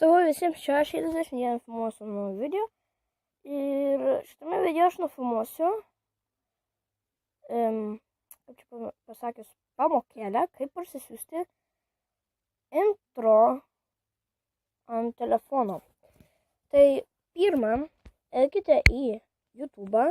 Savo visiems, čia aš 61 filmuosiu nuo video. Ir šitame video aš nufilmuosiu, kaip čia pasakius, pamokėlę, kaip parsisiųsti intro ant telefono. Tai pirmą, eikite į YouTube.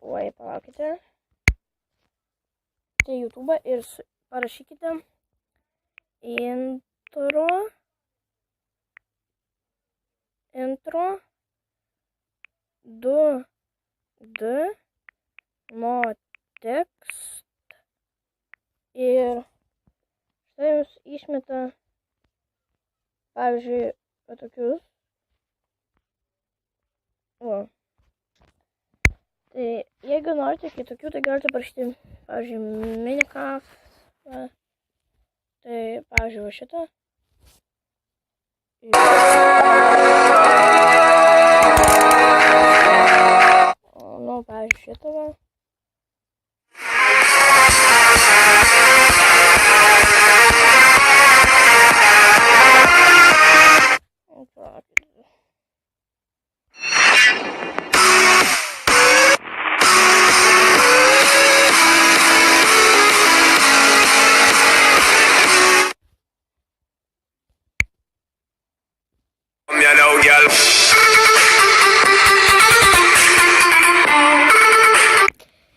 Oi, palaukite. Tai YouTube ir parašykite intro 2D no text ir štai jums išmeta, pavyzdžiui, tokius. Tai jeigu norite kitokių, tai galite parašyti, pavyzdžiui, Minecraft. Tai, pavyzdžiui, va šitą. Nu, pavyzdžiui, šitą va.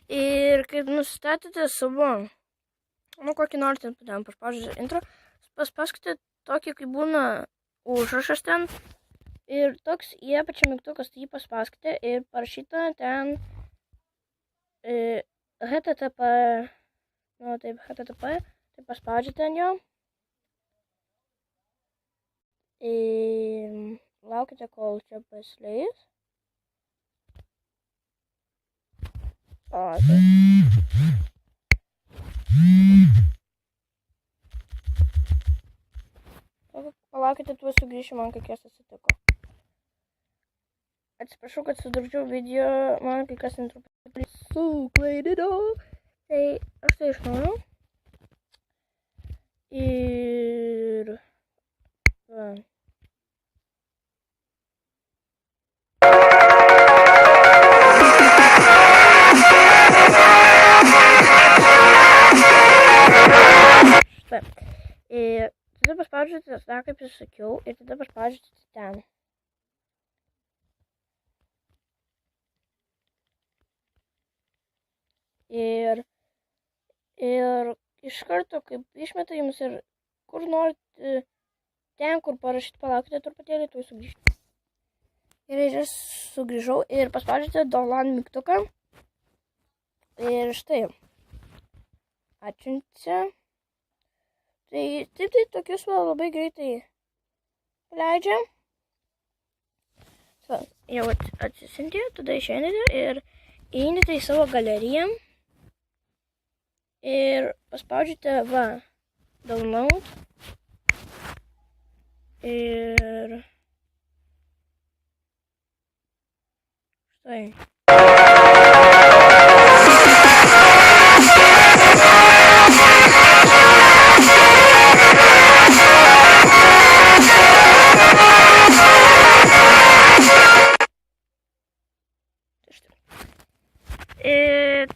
Ir kai nustatėte savo, kokį norite, ten paspaudžiate intro, paspauskite tokį, kai būna užrašas ten. Ir toks į apačią mygtukas, tai jį paspauskite ir parašyta ten HTTP, tai paspaudžiate ant jo. Laukite, kol čia pasileis. Palaukite, tuo sugrįšiu, man kai kas atsitiko. Atsiprašau, kad sudurčiau video, man kai kas truputį suklaidino. Tai aš tai iš naujo. Ir tada paspaudžiate tą, kaip jūs sakiau, ir tada paspaudžiate ten. Ir iš karto, kaip išmeta jums ir kur norite, ten, kur parašyti, palaukite truputėlį, tuoj sugrįžti. Ir aš sugrįžau ir paspaudžiate download mygtuką. Ir štai. Atsiunčia. Tai taip, tokius labai greitai leidžia. Jau atsisiuntė, tada išeinate ir įeinate į savo galeriją. Ir paspaudžiate download. Ir štai.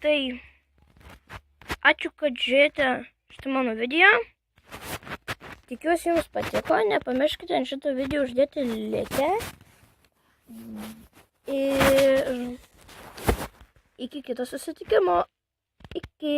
Tai ačiū, kad žiūrėjote šitą mano video. Tikiuosi jums patiko. Nepamirškite ant šito video uždėti like. Ir iki kito susitikimo. Iki.